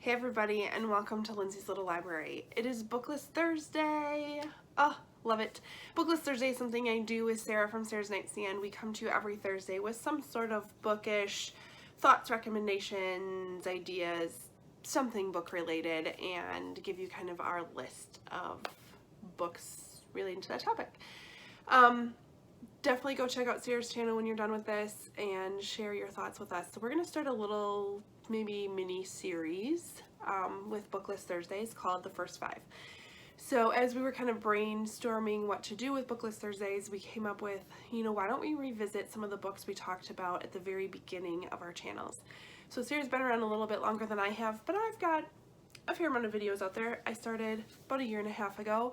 Hey everybody, and welcome to Lindsay's Little Library. It is BookList Thursday. Oh, love it. BookList Thursday is something I do with Sarah from Sarah's Nightstand. We come to you every Thursday with some sort of bookish thoughts, recommendations, ideas, something book related, and give you kind of our list of books relating to that topic. Definitely go check out Sarah's channel when you're done with this and share your thoughts with us. So we're going to start a little maybe mini series with BookList Thursdays called The First Five. So as we were kind of brainstorming what to do with BookList Thursdays, we came up with, why don't we revisit some of the books we talked about at the very beginning of our channels. So Sarah's been around a little bit longer than I have, but I've got a fair amount of videos out there. I started about a year and a half ago.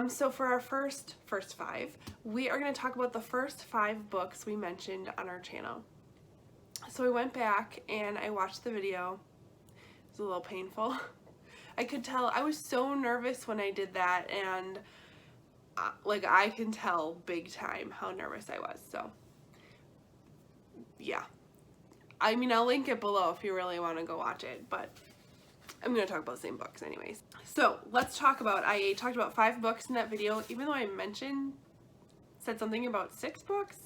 So for our first five, we are going to talk about the first 5 books we mentioned on our channel. So I went back and I watched the video. It was a little painful. I could tell I was so nervous when I did that, and I can tell big time how nervous I was. So yeah, I mean, I'll link it below if you really want to go watch it, but I'm going to talk about the same books anyways. So let's talk about, I talked about 5 books in that video, even though I said something about 6 books,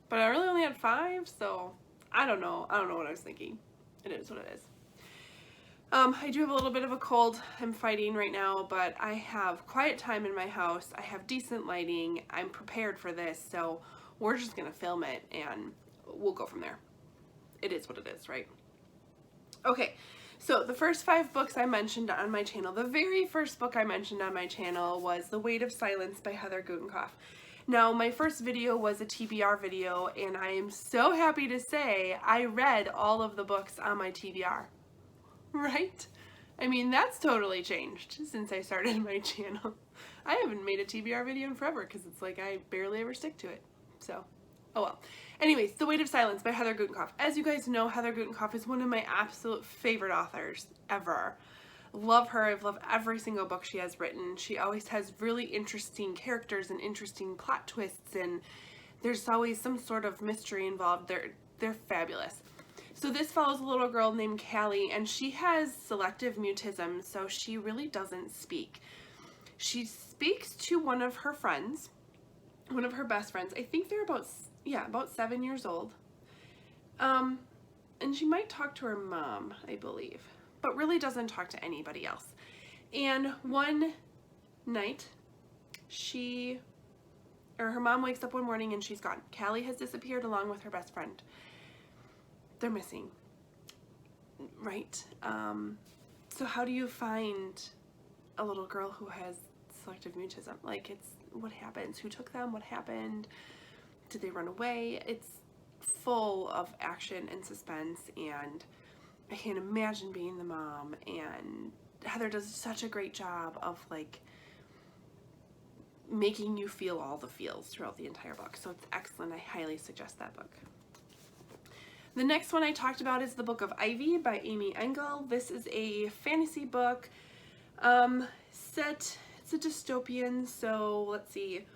but I really only had 5, so I don't know what I was thinking. It is what it is. I do have a little bit of a cold I'm fighting right now, but I have quiet time in my house. I have decent lighting. I'm prepared for this, so we're just going to film it and we'll go from there. It is what it is, right? Okay, so the first 5 books I mentioned on my channel, the very first book I mentioned on my channel was The Weight of Silence by Heather Gutenkopf. Now, my first video was a TBR video, and I am so happy to say I read all of the books on my TBR. Right? I mean, that's totally changed since I started my channel. I haven't made a TBR video in forever because it's like I barely ever stick to it. So, oh well. Anyways, The Weight of Silence by Heather Gutenkopf. As you guys know, Heather Gutenkopf is one of my absolute favorite authors ever. Love her. I've loved every single book she has written. She always has really interesting characters and interesting plot twists, and there's always some sort of mystery involved. They're fabulous. So this follows a little girl named Callie, and she has selective mutism, so she really doesn't speak. She speaks to one of her friends, one of her best friends. I think they're about 7 years old. And she might talk to her mom, I believe, but really doesn't talk to anybody else. And one night, her mom wakes up one morning and she's gone. Callie has disappeared along with her best friend. They're missing, right? So how do you find a little girl who has selective mutism? What happens? Who took them? What happened? Did they run away? It's full of action and suspense, and I can't imagine being the mom, and Heather does such a great job of making you feel all the feels throughout the entire book. So it's excellent. I highly suggest that book. The next one I talked about is The Book of Ivy by Amy Engel. This is a fantasy book it's a dystopian, so let's see.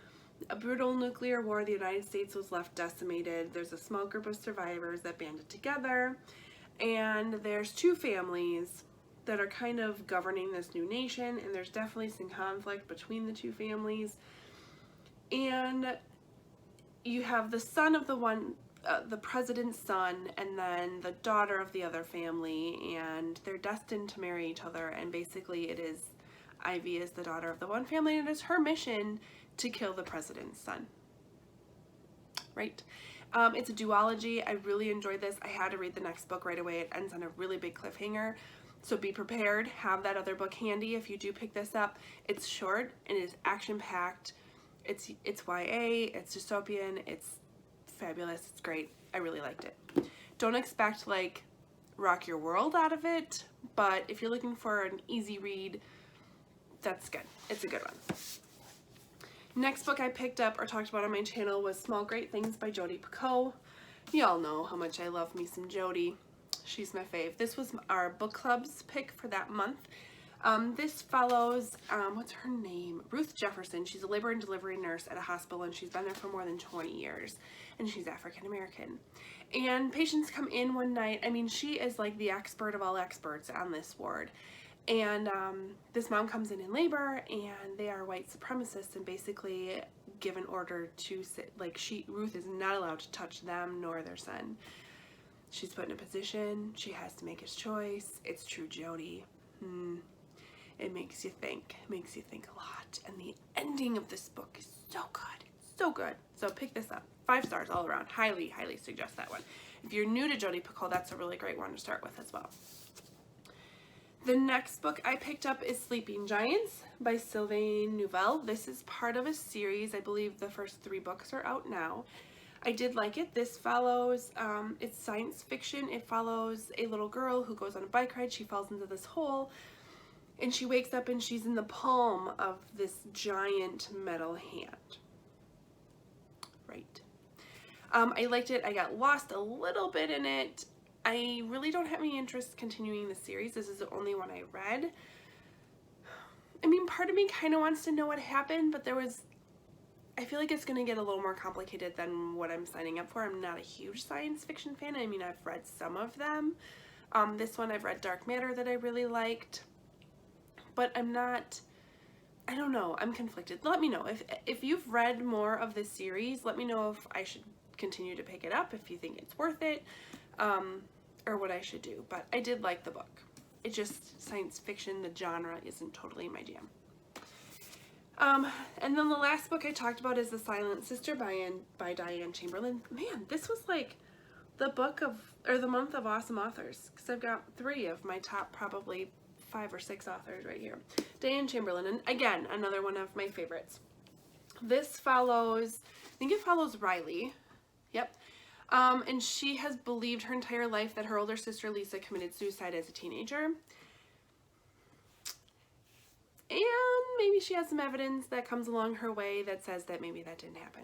A brutal nuclear war, the United States was left decimated. There's a small group of survivors that banded together, and there's 2 families that are kind of governing this new nation, and there's definitely some conflict between the 2 families. And you have the son of the president's son, and then the daughter of the other family, and they're destined to marry each other, and basically Ivy is the daughter of the one family, and it is her mission to kill the president's son. Right? It's a duology. I really enjoyed this. I had to read the next book right away. It ends on a really big cliffhanger. So be prepared. Have that other book handy if you do pick this up. It's short and it's action-packed. It's YA, it's dystopian, it's fabulous, it's great. I really liked it. Don't expect rock your world out of it, but if you're looking for an easy read, that's good. It's a good one. Next book I picked up or talked about on my channel was Small Great Things by Jodi Picoult. Y'all know how much I love me some Jodi. She's my fave. This was our book club's pick for that month. This follows, what's her name? Ruth Jefferson. She's a labor and delivery nurse at a hospital, and she's been there for more than 20 years, and she's African American. And patients come in one night. I mean, she is like the expert of all experts on this ward. And this mom comes in labor, and they are white supremacists and basically give an order to sit, like Ruth is not allowed to touch them nor their son. She's put in a position, she has to make his choice. It's true Jody. It makes you think a lot. And the ending of this book is so good, so good. So pick this up. 5 stars all around. Highly, highly suggest that one. If you're new to Jodi Picoult, that's a really great one to start with as well. The next book I picked up is Sleeping Giants by Sylvain Neuvel. This is part of a series. I believe the first 3 books are out now. I did like it. This follows, it's science fiction. It follows a little girl who goes on a bike ride. She falls into this hole, and she wakes up and she's in the palm of this giant metal hand. Right. I liked it. I got lost a little bit in it. I really don't have any interest continuing the series. This is the only one I read. I mean, part of me kind of wants to know what happened, but I feel like it's going to get a little more complicated than what I'm signing up for. I'm not a huge science fiction fan. I mean, I've read some of them. This one I've read Dark Matter that I really liked, but I don't know, I'm conflicted. Let me know. If you've read more of this series, let me know if I should continue to pick it up, if you think it's worth it, or what I should do. But I did like the book. It just, science fiction, the genre isn't totally my jam. And then the last book I talked about is The Silent Sister by Diane Chamberlain. Man, this was like the month of awesome authors, because I've got 3 of my top probably 5 or 6 authors right here. Diane Chamberlain, and again, another one of my favorites. This follows, I think it follows Riley. Yep. And she has believed her entire life that her older sister Lisa committed suicide as a teenager. And maybe she has some evidence that comes along her way that says that maybe that didn't happen.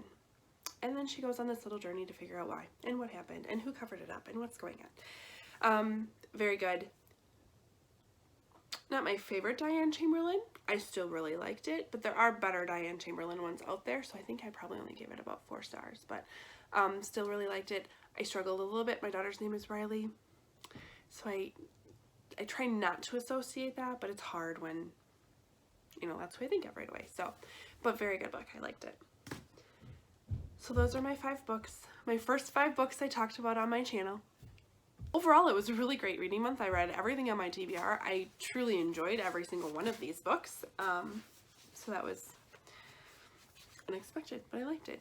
And then she goes on this little journey to figure out why and what happened and who covered it up and what's going on. Very good. Not my favorite Diane Chamberlain. I still really liked it, but there are better Diane Chamberlain ones out there, so I think I probably only gave it about 4 stars, but still really liked it. I struggled a little bit. My daughter's name is Riley, so I try not to associate that, but it's hard when, you know, that's what I think of right away. So, but very good book. I liked it. So those are my 5 books. My first 5 books I talked about on my channel. Overall, it was a really great reading month. I read everything on my TBR. I truly enjoyed every single one of these books. So that was unexpected, but I liked it.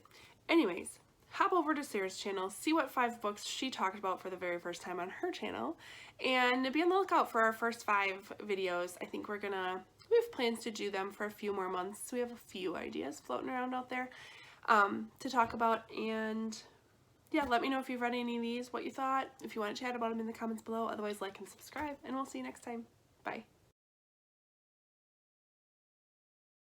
Anyways, hop over to Sarah's channel, see what 5 books she talked about for the very first time on her channel, and be on the lookout for our first 5 videos. I think we have plans to do them for a few more months. We have a few ideas floating around out there to talk about, and yeah, let me know if you've read any of these, what you thought, if you want to chat about them in the comments below. Otherwise, like and subscribe, and we'll see you next time. Bye.